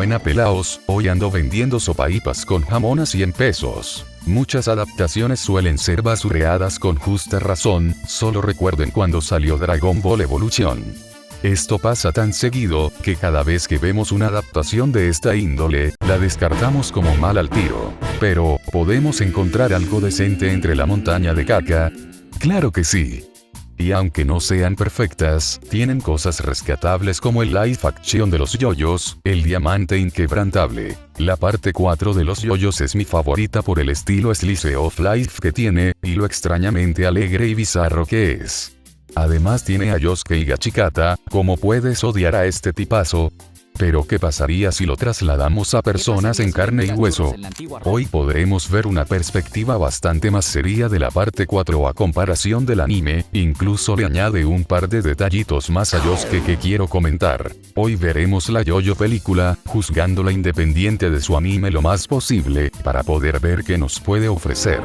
buena pelaos, hoy ando vendiendo sopaípas con jamón a 100 pesos. Muchas adaptaciones suelen ser basureadas con justa razón, solo recuerden cuando salió Dragon Ball Evolution. Esto pasa tan seguido, que cada vez que vemos una adaptación de esta índole, la descartamos como mal al tiro. Pero, ¿podemos encontrar algo decente entre la montaña de caca? ¡Claro que sí! Y aunque no sean perfectas, tienen cosas rescatables como el live action de los yoyos, el diamante inquebrantable. La parte 4 de los yoyos es mi favorita por el estilo slice of life que tiene, y lo extrañamente alegre y bizarro que es. Además tiene a Yosuke y Gachikata. ¿Cómo puedes odiar a este tipazo? Pero ¿qué pasaría si lo trasladamos a personas en carne y hueso? Hoy podremos ver una perspectiva bastante más seria de la parte 4 a comparación del anime, incluso le añade un par de detallitos más a Yosuke que quiero comentar. Hoy veremos la yoyo película, juzgándola independiente de su anime lo más posible, para poder ver qué nos puede ofrecer.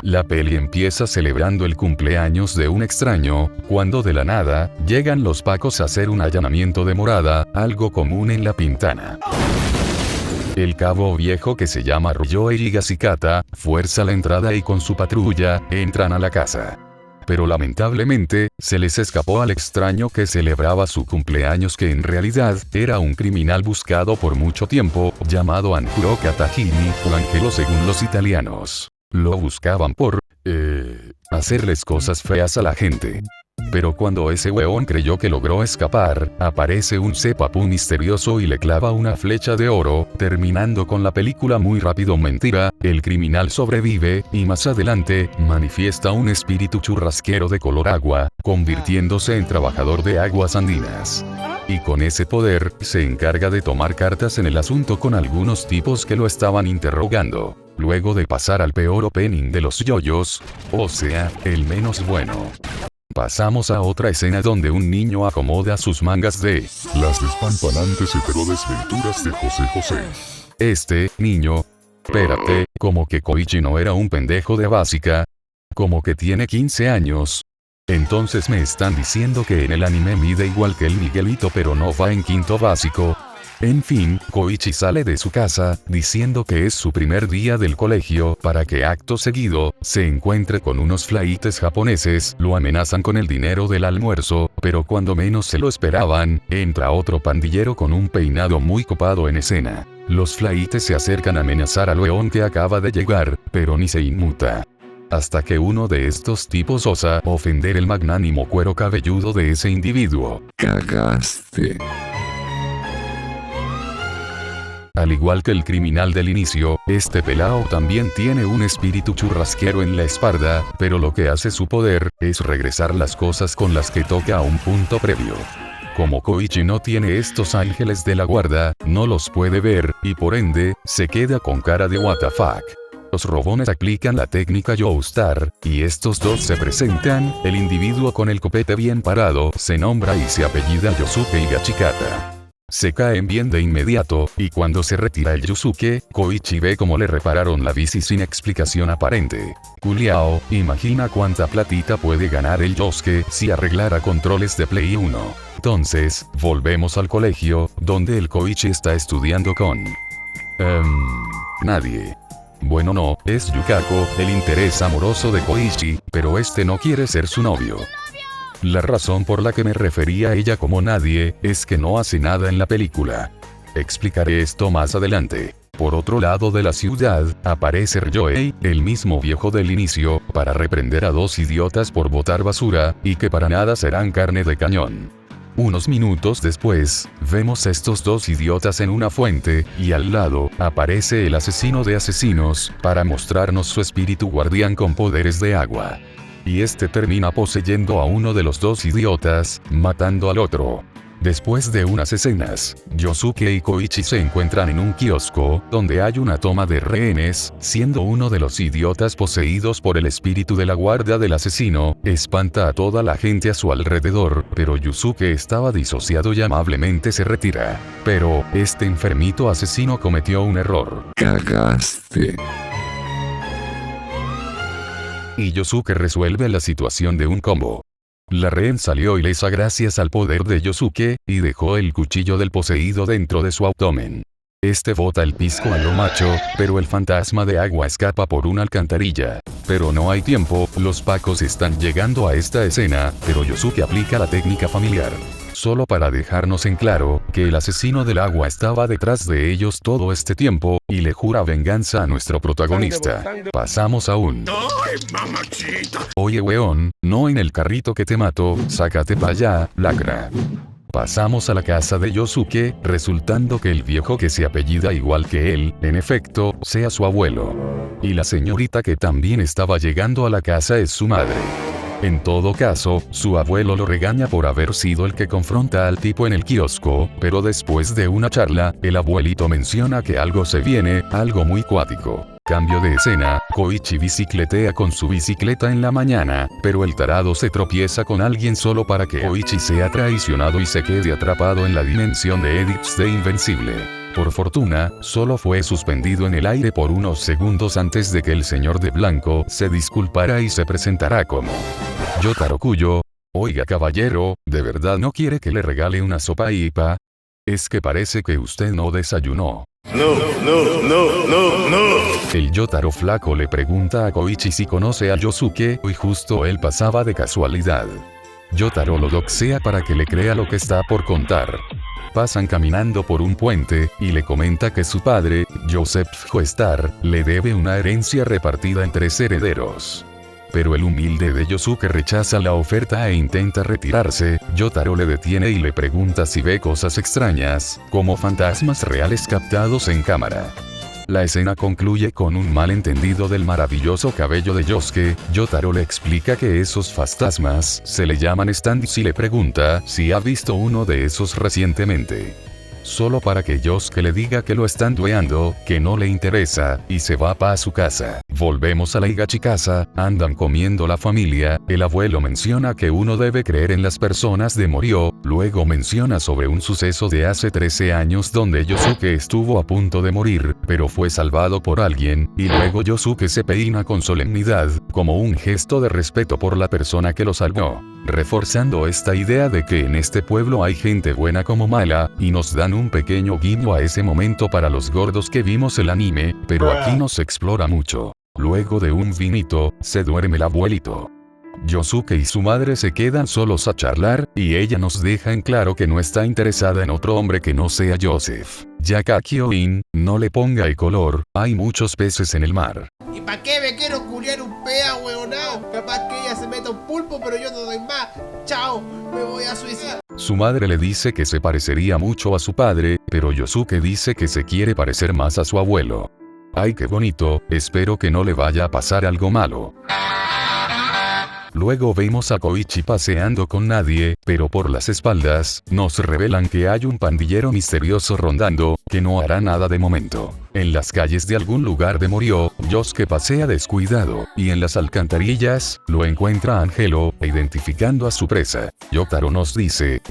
La peli empieza celebrando el cumpleaños de un extraño, cuando de la nada, llegan los pacos a hacer un allanamiento de morada, algo común en la Pintana. El cabo viejo que se llama Ryōei Higashikata, fuerza la entrada y con su patrulla, entran a la casa. Pero lamentablemente, se les escapó al extraño que celebraba su cumpleaños que en realidad, era un criminal buscado por mucho tiempo, llamado Anjuro Katahini, o Angelo según los italianos. Lo buscaban por, hacerles cosas feas a la gente. Pero cuando ese weón creyó que logró escapar, aparece un Seppapu misterioso y le clava una flecha de oro, terminando con la película muy rápido. Mentira, el criminal sobrevive, y más adelante, manifiesta un espíritu churrasquero de color agua, convirtiéndose en trabajador de aguas andinas. Y con ese poder, se encarga de tomar cartas en el asunto con algunos tipos que lo estaban interrogando. Luego de pasar al peor opening de los yoyos, o sea, el menos bueno. Pasamos a otra escena donde un niño acomoda sus mangas de Las despampanantes heterodesventuras de José José. Este niño. Espérate, como que Koichi no era un pendejo de básica. Como que tiene 15 años. Entonces me están diciendo que en el anime mide igual que el Miguelito pero no va en quinto básico. En fin, Koichi sale de su casa, diciendo que es su primer día del colegio, para que acto seguido, se encuentre con unos flaites japoneses, lo amenazan con el dinero del almuerzo, pero cuando menos se lo esperaban, entra otro pandillero con un peinado muy copado en escena. Los flaites se acercan a amenazar al weón que acaba de llegar, pero ni se inmuta. Hasta que uno de estos tipos osa ofender el magnánimo cuero cabelludo de ese individuo. Cagaste. Al igual que el criminal del inicio, este pelao también tiene un espíritu churrasquero en la espalda, pero lo que hace su poder, es regresar las cosas con las que toca a un punto previo. Como Koichi no tiene estos ángeles de la guarda, no los puede ver, y por ende, se queda con cara de what the fuck. Los robones aplican la técnica Joestar, y estos dos se presentan, el individuo con el copete bien parado, se nombra y se apellida Yosuke Higashikata. Se caen bien de inmediato, y cuando se retira el Yusuke, Koichi ve cómo le repararon la bici sin explicación aparente. Culiao, imagina cuánta platita puede ganar el Yosuke si arreglara controles de Play 1. Entonces, volvemos al colegio, donde el Koichi está estudiando con... nadie. Bueno no, es Yukako, el interés amoroso de Koichi, pero este no quiere ser su novio. La razón por la que me refería a ella como nadie, es que no hace nada en la película. Explicaré esto más adelante. Por otro lado de la ciudad, aparece Ryōei, el mismo viejo del inicio, para reprender a dos idiotas por botar basura, y que para nada serán carne de cañón. Unos minutos después, vemos a estos dos idiotas en una fuente, y al lado, aparece el asesino de asesinos, para mostrarnos su espíritu guardián con poderes de agua. Y este termina poseyendo a uno de los dos idiotas, matando al otro. Después de unas escenas, Yosuke y Koichi se encuentran en un kiosco, donde hay una toma de rehenes, siendo uno de los idiotas poseídos por el espíritu de la guardia del asesino, espanta a toda la gente a su alrededor, pero Yusuke estaba disociado y amablemente se retira. Pero, este enfermito asesino cometió un error. Cagaste. y Yosuke resuelve la situación de un combo. La rehén salió ilesa gracias al poder de Yosuke, y dejó el cuchillo del poseído dentro de su abdomen. Este bota el pisco a lo macho, pero el fantasma de agua escapa por una alcantarilla. Pero no hay tiempo, los pacos están llegando a esta escena, pero Yosuke aplica la técnica familiar. Solo para dejarnos en claro, que el asesino del agua estaba detrás de ellos todo este tiempo, y le jura venganza a nuestro protagonista. Pasamos a un... ¡Ay, mamachita! Oye weón, no en el carrito que te mato, sácate pa' allá, lacra. Pasamos a la casa de Yosuke, resultando que el viejo que se apellida igual que él, en efecto, sea su abuelo. Y la señorita que también estaba llegando a la casa es su madre. En todo caso, su abuelo lo regaña por haber sido el que confronta al tipo en el kiosco, pero después de una charla, el abuelito menciona que algo se viene, algo muy cuático. Cambio de escena, Koichi bicicletea con su bicicleta en la mañana, pero el tarado se tropieza con alguien solo para que Koichi sea traicionado y se quede atrapado en la dimensión de Edits de Invencible. Por fortuna, solo fue suspendido en el aire por unos segundos antes de que el señor de blanco se disculpara y se presentara como Yotaro Kuyo. Oiga caballero, ¿de verdad no quiere que le regale una sopaípa? Es que parece que usted no desayunó. No. El Yotaro flaco le pregunta a Koichi si conoce a Yosuke, y justo él pasaba de casualidad. Yotaro lo doxea para que le crea lo que está por contar. Pasan caminando por un puente, y le comenta que su padre, Joseph Joestar, le debe una herencia repartida en 3 herederos. Pero el humilde de Yosuke rechaza la oferta e intenta retirarse. Yotaro le detiene y le pregunta si ve cosas extrañas, como fantasmas reales captados en cámara. La escena concluye con un malentendido del maravilloso cabello de Yosuke. Yotaro le explica que esos fantasmas se le llaman stands y le pregunta si ha visto uno de esos recientemente. Solo para que Yosuke le diga que lo están dueando, que no le interesa, y se va pa' su casa. Volvemos a la Higachikasa, andan comiendo la familia, el abuelo menciona que uno debe creer en las personas de Morio, luego menciona sobre un suceso de hace 13 años donde Yosuke estuvo a punto de morir, pero fue salvado por alguien, y luego Yosuke se peina con solemnidad, como un gesto de respeto por la persona que lo salvó. Reforzando esta idea de que en este pueblo hay gente buena como mala, y nos dan un pequeño guiño a ese momento para los gordos que vimos el anime, pero aquí no se explora mucho. Luego de un vinito, se duerme el abuelito. Yosuke y su madre se quedan solos a charlar, y ella nos deja en claro que no está interesada en otro hombre que no sea Joseph. Ya Kakyoin, no le ponga el color, hay muchos peces en el mar. ¿Y pa' qué me quiero culiar un pea, huevonao? Capaz que ella se meta un pulpo, pero yo no doy más. Chao, me voy a suicidar. Su madre le dice que se parecería mucho a su padre, pero Yosuke dice que se quiere parecer más a su abuelo. Ay, qué bonito, espero que no le vaya a pasar algo malo. Luego vemos a Koichi paseando con nadie, pero por las espaldas, nos revelan que hay un pandillero misterioso rondando, que no hará nada de momento. En las calles de algún lugar de Morio, Yosuke pasea descuidado, y en las alcantarillas, lo encuentra Angelo, identificando a su presa. Yotaro nos dice,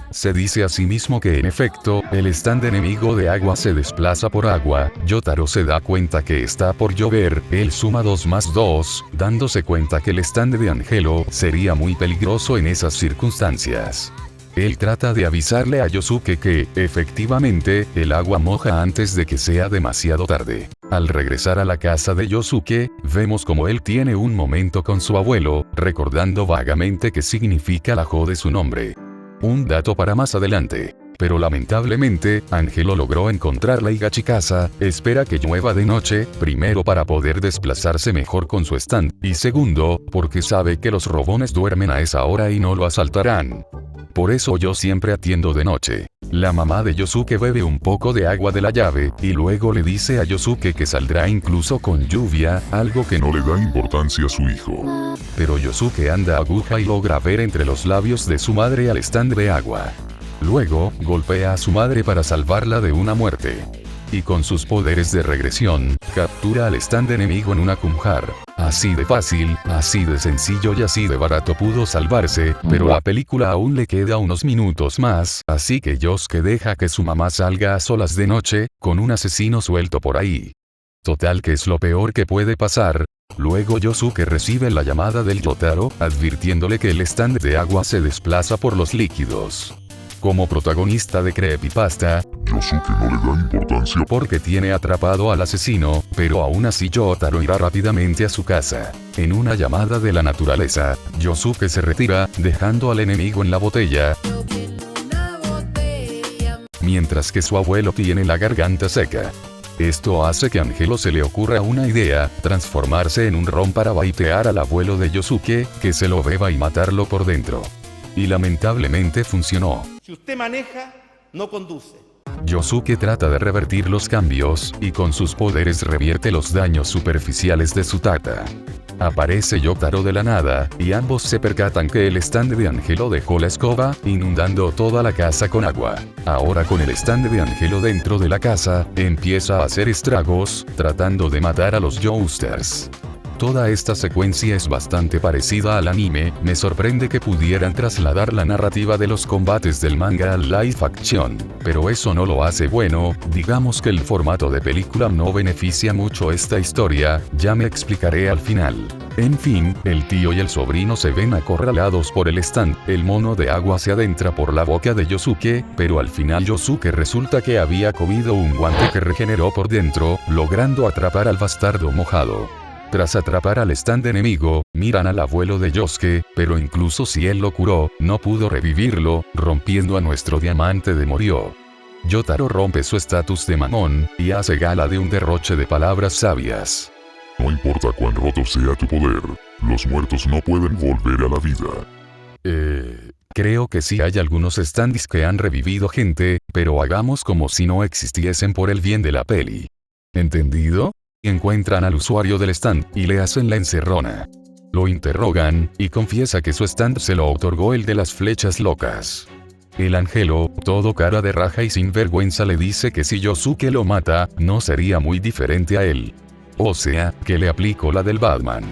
se dice a sí mismo que en efecto, el stand enemigo de agua se desplaza por agua. Yotaro se da cuenta que está por llover, él suma 2 más 2, dándose cuenta que el stand de Angelo sería muy peligroso en esas circunstancias. Él trata de avisarle a Yosuke que, efectivamente, el agua moja antes de que sea demasiado tarde. Al regresar a la casa de Yosuke, vemos como él tiene un momento con su abuelo, recordando vagamente qué significa la Jo de su nombre. Un dato para más adelante. Pero lamentablemente, Angelo logró encontrar la Higachikasa, espera que llueva de noche, primero para poder desplazarse mejor con su stand, y segundo, porque sabe que los robones duermen a esa hora y no lo asaltarán. Por eso yo siempre atiendo de noche. La mamá de Yosuke bebe un poco de agua de la llave, y luego le dice a Yosuke que saldrá incluso con lluvia, algo que No le da importancia a su hijo. Pero Yosuke anda aguja y logra ver entre los labios de su madre al stand de agua. Luego, golpea a su madre para salvarla de una muerte. Y con sus poderes de regresión, captura al stand enemigo en una kumjar. Así de fácil, así de sencillo y así de barato pudo salvarse, pero la película aún le queda unos minutos más, así que Yosuke deja que su mamá salga a solas de noche, con un asesino suelto por ahí. Total, que es lo peor que puede pasar. Luego Yosuke recibe la llamada del Yotaro, advirtiéndole que el stand de agua se desplaza por los líquidos. Como protagonista de Creepypasta, Yosuke no le da importancia porque tiene atrapado al asesino, pero aún así Yotaro irá rápidamente a su casa. En una llamada de la naturaleza, Yosuke se retira, dejando al enemigo en la botella, mientras que su abuelo tiene la garganta seca. Esto hace que a Angelo se le ocurra una idea, transformarse en un ron para baitear al abuelo de Yosuke, que se lo beba y matarlo por dentro. Y lamentablemente funcionó. Si usted maneja, no conduce. Yosuke trata de revertir los cambios, y con sus poderes revierte los daños superficiales de su tata. Aparece Yotaro de la nada, y ambos se percatan que el stand de Angelo dejó la escoba, inundando toda la casa con agua. Ahora con el stand de Angelo dentro de la casa, empieza a hacer estragos, tratando de matar a los Jousters. Toda esta secuencia es bastante parecida al anime, me sorprende que pudieran trasladar la narrativa de los combates del manga al live action, pero eso no lo hace bueno, digamos que el formato de película no beneficia mucho esta historia, ya me explicaré al final. En fin, el tío y el sobrino se ven acorralados por el stand, el mono de agua se adentra por la boca de Yosuke, pero al final Yosuke resulta que había comido un guante que regeneró por dentro, logrando atrapar al bastardo mojado. Tras atrapar al stand enemigo, miran al abuelo de Yosuke, pero incluso si él lo curó, no pudo revivirlo, rompiendo a nuestro diamante de Morio. Yotaro rompe su estatus de mamón, y hace gala de un derroche de palabras sabias. No importa cuán roto sea tu poder, los muertos no pueden volver a la vida. Creo que sí hay algunos stands que han revivido gente, pero hagamos como si no existiesen por el bien de la peli. ¿Entendido? Encuentran al usuario del stand, y le hacen la encerrona. Lo interrogan, y confiesa que su stand se lo otorgó el de las flechas locas. El Angelo, todo cara de raja y sin vergüenza, le dice que si Yosuke lo mata, no sería muy diferente a él. O sea, que le aplicó la del Batman.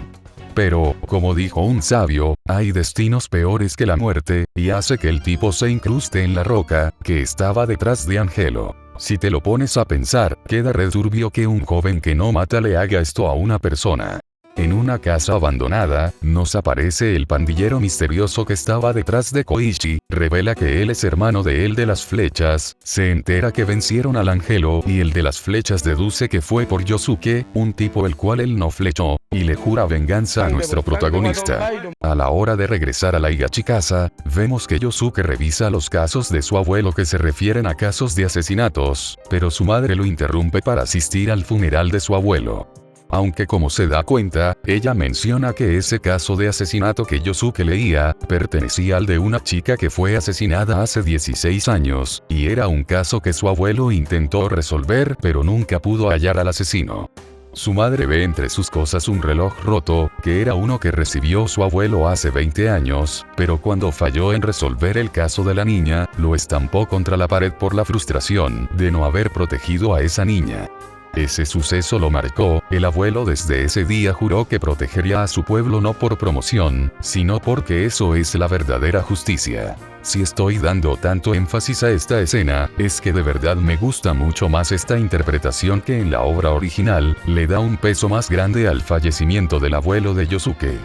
Pero, como dijo un sabio, hay destinos peores que la muerte, y hace que el tipo se incruste en la roca, que estaba detrás de Angelo. Si te lo pones a pensar, queda returbio que un joven que no mata le haga esto a una persona. En una casa abandonada, nos aparece el pandillero misterioso que estaba detrás de Koichi, revela que él es hermano de él de las flechas, se entera que vencieron al Angelo y el de las flechas deduce que fue por Yosuke, un tipo el cual él no flechó, y le jura venganza a nuestro protagonista. A la hora de regresar a la Higachikasa, vemos que Yosuke revisa los casos de su abuelo que se refieren a casos de asesinatos, pero su madre lo interrumpe para asistir al funeral de su abuelo. Aunque como se da cuenta, ella menciona que ese caso de asesinato que Yosuke leía, pertenecía al de una chica que fue asesinada hace 16 años, y era un caso que su abuelo intentó resolver pero nunca pudo hallar al asesino. Su madre ve entre sus cosas un reloj roto, que era uno que recibió su abuelo hace 20 años, pero cuando falló en resolver el caso de la niña, lo estampó contra la pared por la frustración de no haber protegido a esa niña. Ese suceso lo marcó, el abuelo desde ese día juró que protegería a su pueblo no por promoción, sino porque eso es la verdadera justicia. Si estoy dando tanto énfasis a esta escena, es que de verdad me gusta mucho más esta interpretación que en la obra original, le da un peso más grande al fallecimiento del abuelo de Yosuke.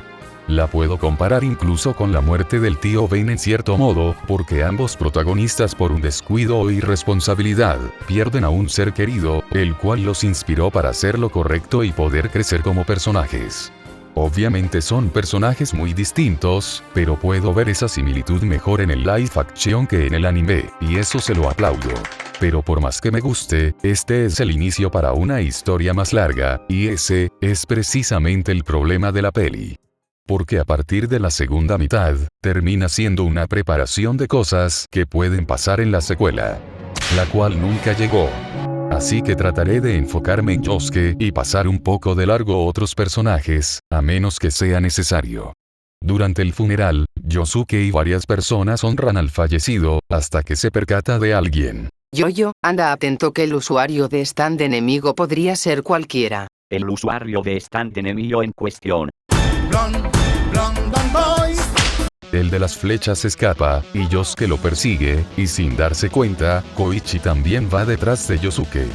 La puedo comparar incluso con la muerte del tío Ben en cierto modo, porque ambos protagonistas por un descuido o irresponsabilidad, pierden a un ser querido, el cual los inspiró para hacer lo correcto y poder crecer como personajes. Obviamente son personajes muy distintos, pero puedo ver esa similitud mejor en el live action que en el anime, y eso se lo aplaudo. Pero por más que me guste, este es el inicio para una historia más larga, y ese es precisamente el problema de la peli. Porque a partir de la segunda mitad, termina siendo una preparación de cosas que pueden pasar en la secuela, la cual nunca llegó. Así que trataré de enfocarme en Yosuke y pasar un poco de largo otros personajes, a menos que sea necesario. Durante el funeral, Yosuke y varias personas honran al fallecido, hasta que se percata de alguien. Yo, anda atento que el usuario de stand enemigo podría ser cualquiera. El usuario de stand enemigo en cuestión. El de las flechas escapa, y Yosuke lo persigue, y sin darse cuenta, Koichi también va detrás de Yosuke.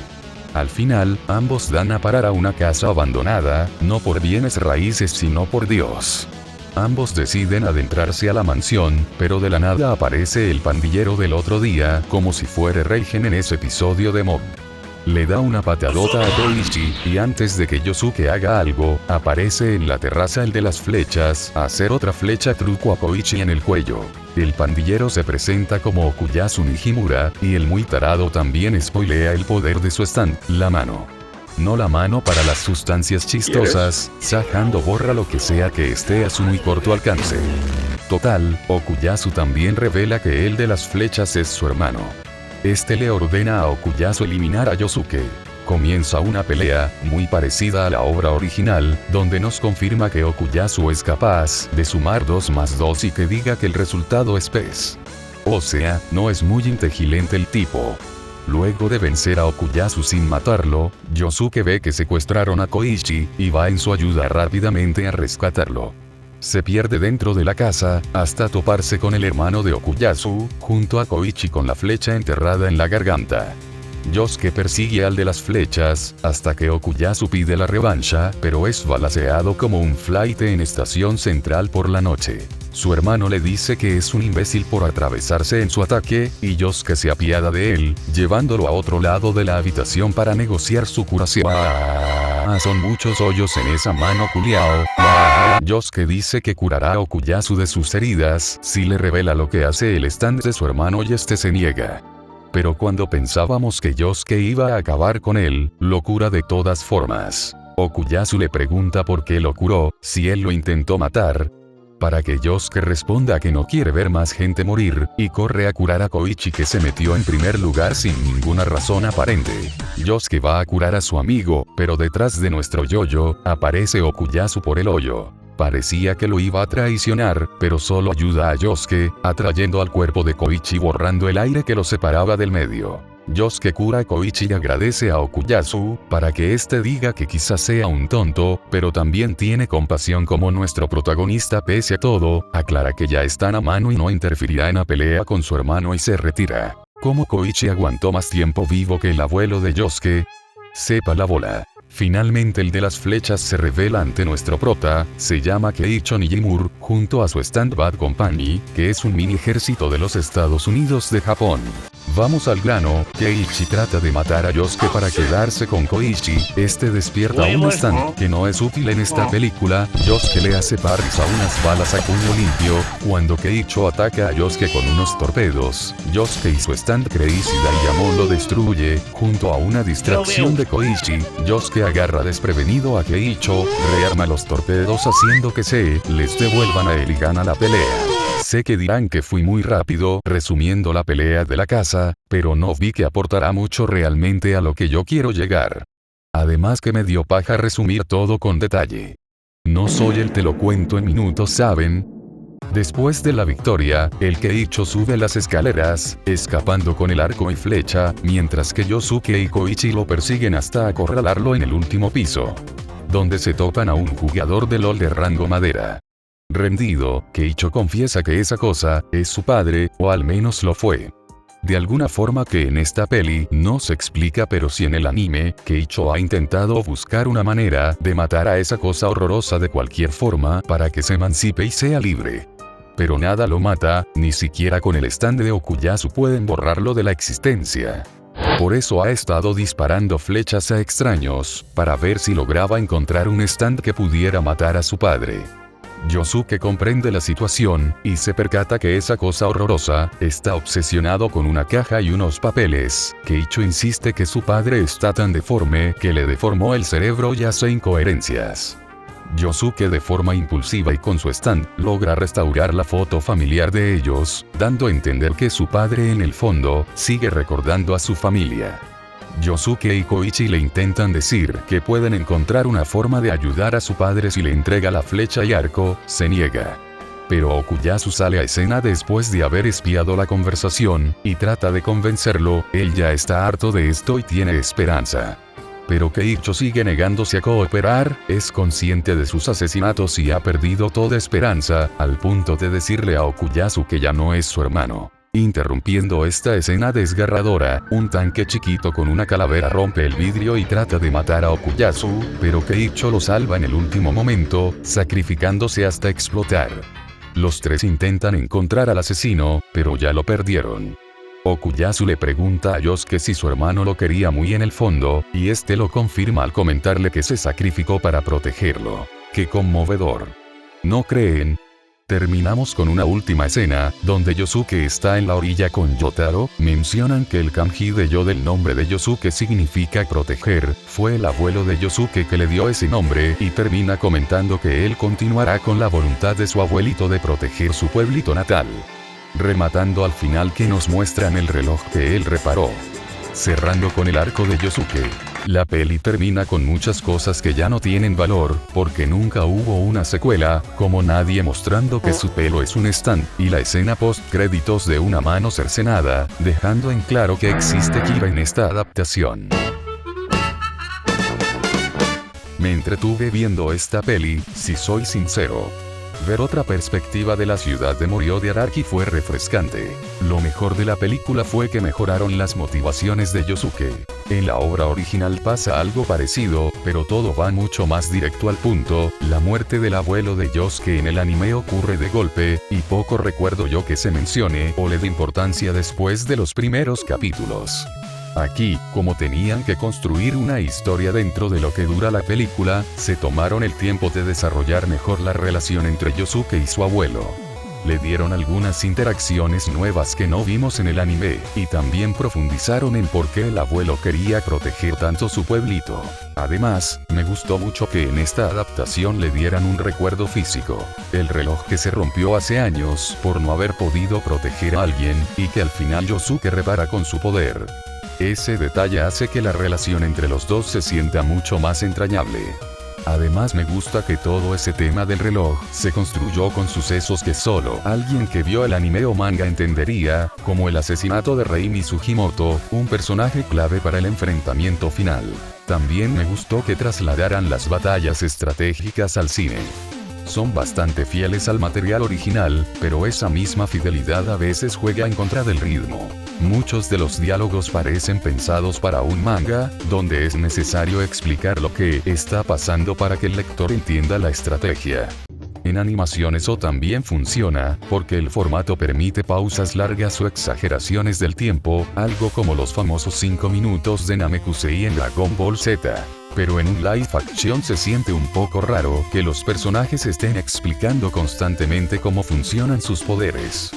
Al final, ambos dan a parar a una casa abandonada, no por bienes raíces sino por Dios. Ambos deciden adentrarse a la mansión, pero de la nada aparece el pandillero del otro día, como si fuera Reigen en ese episodio de Mob. Le da una patadota a Koichi, y antes de que Yosuke haga algo, aparece en la terraza el de las flechas, a hacer otra flecha truco a Koichi en el cuello. El pandillero se presenta como Okuyasu Nijimura, y el muy tarado también spoilea el poder de su stand, la mano. No la mano para las sustancias chistosas, Sajando borra lo que sea que esté a su muy corto alcance. Total, Okuyasu también revela que el de las flechas es su hermano. Este le ordena a Okuyasu eliminar a Yosuke. Comienza una pelea, muy parecida a la obra original, donde nos confirma que Okuyasu es capaz de sumar 2 más 2 y que diga que el resultado es pez. O sea, no es muy inteligente el tipo. Luego de vencer a Okuyasu sin matarlo, Yosuke ve que secuestraron a Koichi, y va en su ayuda rápidamente a rescatarlo. Se pierde dentro de la casa, hasta toparse con el hermano de Okuyasu, junto a Koichi con la flecha enterrada en la garganta. Yosuke persigue al de las flechas, hasta que Okuyasu pide la revancha, pero es balaceado como un flaite en estación central por la noche. Su hermano le dice que es un imbécil por atravesarse en su ataque, y Yosuke se apiada de él, llevándolo a otro lado de la habitación para negociar su curación. Son muchos hoyos en esa mano culiao. Yosuke dice que curará a Okuyasu de sus heridas, si le revela lo que hace el stand de su hermano y este se niega. Pero cuando pensábamos que Yosuke iba a acabar con él, lo cura de todas formas. Okuyasu le pregunta por qué lo curó, si él lo intentó matar, para que Yosuke responda que no quiere ver más gente morir, y corre a curar a Koichi que se metió en primer lugar sin ninguna razón aparente. Yosuke va a curar a su amigo, pero detrás de nuestro yoyo, aparece Okuyasu por el hoyo. Parecía que lo iba a traicionar, pero solo ayuda a Yosuke, atrayendo al cuerpo de Koichi borrando el aire que lo separaba del medio. Yosuke cura a Koichi y agradece a Okuyasu, para que este diga que quizás sea un tonto, pero también tiene compasión como nuestro protagonista pese a todo, aclara que ya están a mano y no interferirá en la pelea con su hermano y se retira. Como Koichi aguantó más tiempo vivo que el abuelo de Yosuke, sepa la bola. Finalmente el de las flechas se revela ante nuestro prota, se llama Keiichi Nijimura, junto a su Stand Bad Company, que es un mini ejército de los Estados Unidos de Japón. Vamos al grano, Keiichi trata de matar a Yosuke para quedarse con Koichi, este despierta un stand que no es útil en esta película, Yosuke le hace parries a unas balas a puño limpio, cuando Keiichi ataca a Yosuke con unos torpedos, Yosuke y su stand Crazy Diamond lo destruye, junto a una distracción de Koichi, Yosuke agarra desprevenido a Keiichi, rearma los torpedos haciendo que se les devuelvan a él y gana la pelea. Sé que dirán que fui muy rápido resumiendo la pelea de la casa, pero no vi que aportará mucho realmente a lo que yo quiero llegar. Además que me dio paja resumir todo con detalle. No soy el te lo cuento en minutos, ¿saben? Después de la victoria, el Keiichi sube las escaleras, escapando con el arco y flecha, mientras que Yosuke y Koichi lo persiguen hasta acorralarlo en el último piso, donde se topan a un jugador de LOL de rango madera. Rendido, Keiichi confiesa que esa cosa es su padre, o al menos lo fue. De alguna forma que en esta peli no se explica, pero sí en el anime, Keiichi ha intentado buscar una manera de matar a esa cosa horrorosa de cualquier forma para que se emancipe y sea libre. Pero nada lo mata, ni siquiera con el stand de Okuyasu pueden borrarlo de la existencia. Por eso ha estado disparando flechas a extraños, para ver si lograba encontrar un stand que pudiera matar a su padre. Yosuke comprende la situación, y se percata que esa cosa horrorosa está obsesionado con una caja y unos papeles. Keiichi insiste que su padre está tan deforme que le deformó el cerebro y hace incoherencias. Yosuke de forma impulsiva y con su stand, logra restaurar la foto familiar de ellos, dando a entender que su padre en el fondo, sigue recordando a su familia. Yosuke y Koichi le intentan decir que pueden encontrar una forma de ayudar a su padre si le entrega la flecha y arco, se niega. Pero Okuyasu sale a escena después de haber espiado la conversación, y trata de convencerlo, él ya está harto de esto y tiene esperanza. Pero Keiichi sigue negándose a cooperar, es consciente de sus asesinatos y ha perdido toda esperanza, al punto de decirle a Okuyasu que ya no es su hermano. Interrumpiendo esta escena desgarradora, un tanque chiquito con una calavera rompe el vidrio y trata de matar a Okuyasu, pero Keiicho lo salva en el último momento, sacrificándose hasta explotar. Los tres intentan encontrar al asesino, pero ya lo perdieron. Okuyasu le pregunta a Yosuke si su hermano lo quería muy en el fondo, y este lo confirma al comentarle que se sacrificó para protegerlo. ¡Qué conmovedor! ¿No creen? Terminamos con una última escena, donde Yosuke está en la orilla con Yotaro. Mencionan que el kanji de Yo del nombre de Yosuke significa proteger, fue el abuelo de Yosuke que le dio ese nombre, y termina comentando que él continuará con la voluntad de su abuelito de proteger su pueblito natal. Rematando al final que nos muestran el reloj que él reparó. Cerrando con el arco de Yosuke. La peli termina con muchas cosas que ya no tienen valor, porque nunca hubo una secuela, como nadie mostrando que su pelo es un stand, y la escena post créditos de una mano cercenada, dejando en claro que existe Kira en esta adaptación. Me entretuve viendo esta peli, si soy sincero. Ver otra perspectiva de la ciudad de Morio de Araki fue refrescante. Lo mejor de la película fue que mejoraron las motivaciones de Yosuke. En la obra original pasa algo parecido, pero todo va mucho más directo al punto. La muerte del abuelo de Yosuke en el anime ocurre de golpe, y poco recuerdo yo que se mencione o le dé importancia después de los primeros capítulos. Aquí, como tenían que construir una historia dentro de lo que dura la película, se tomaron el tiempo de desarrollar mejor la relación entre Yosuke y su abuelo. Le dieron algunas interacciones nuevas que no vimos en el anime, y también profundizaron en por qué el abuelo quería proteger tanto su pueblito. Además, me gustó mucho que en esta adaptación le dieran un recuerdo físico. El reloj que se rompió hace años por no haber podido proteger a alguien, y que al final Yosuke repara con su poder. Ese detalle hace que la relación entre los dos se sienta mucho más entrañable. Además me gusta que todo ese tema del reloj se construyó con sucesos que solo alguien que vio el anime o manga entendería, como el asesinato de Rei Sugimoto, un personaje clave para el enfrentamiento final. También me gustó que trasladaran las batallas estratégicas al cine. Son bastante fieles al material original, pero esa misma fidelidad a veces juega en contra del ritmo. Muchos de los diálogos parecen pensados para un manga, donde es necesario explicar lo que está pasando para que el lector entienda la estrategia. En animación eso también funciona, porque el formato permite pausas largas o exageraciones del tiempo, algo como los famosos 5 minutos de Namekusei en Dragon Ball Z. Pero en un live action se siente un poco raro que los personajes estén explicando constantemente cómo funcionan sus poderes.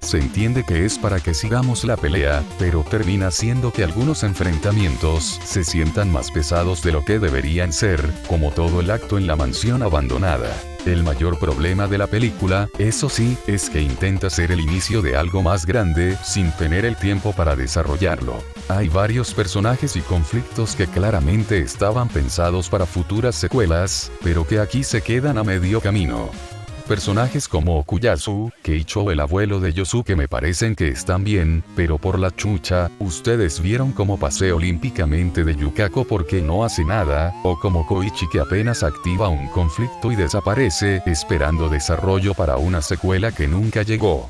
Se entiende que es para que sigamos la pelea, pero termina siendo que algunos enfrentamientos se sientan más pesados de lo que deberían ser, como todo el acto en la mansión abandonada. El mayor problema de la película, eso sí, es que intenta ser el inicio de algo más grande, sin tener el tiempo para desarrollarlo. Hay varios personajes y conflictos que claramente estaban pensados para futuras secuelas, pero que aquí se quedan a medio camino. Personajes como Okuyasu, Keiicho, el abuelo de Yosuke me parecen que están bien, pero por la chucha, ustedes vieron cómo pasé olímpicamente de Yukako porque no hace nada, o como Koichi que apenas activa un conflicto y desaparece, esperando desarrollo para una secuela que nunca llegó.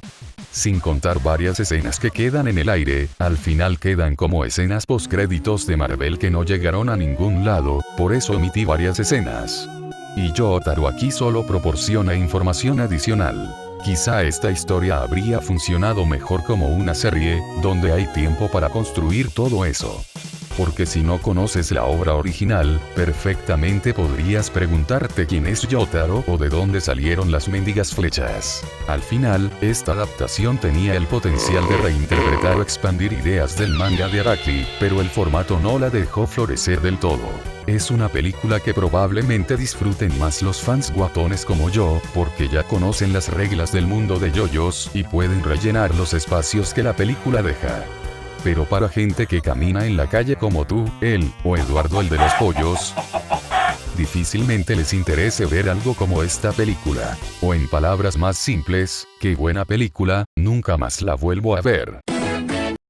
Sin contar varias escenas que quedan en el aire, al final quedan como escenas postcréditos de Marvel que no llegaron a ningún lado, por eso omití varias escenas. Y Yotaro aquí solo proporciona información adicional. Quizá esta historia habría funcionado mejor como una serie, donde hay tiempo para construir todo eso. Porque si no conoces la obra original, perfectamente podrías preguntarte quién es Yotaro o de dónde salieron las mendigas flechas. Al final, esta adaptación tenía el potencial de reinterpretar o expandir ideas del manga de Araki, pero el formato no la dejó florecer del todo. Es una película que probablemente disfruten más los fans guatones como yo, porque ya conocen las reglas del mundo de yoyos y pueden rellenar los espacios que la película deja. Pero para gente que camina en la calle como tú, él, o Eduardo el de los pollos, difícilmente les interese ver algo como esta película. O en palabras más simples, qué buena película, nunca más la vuelvo a ver.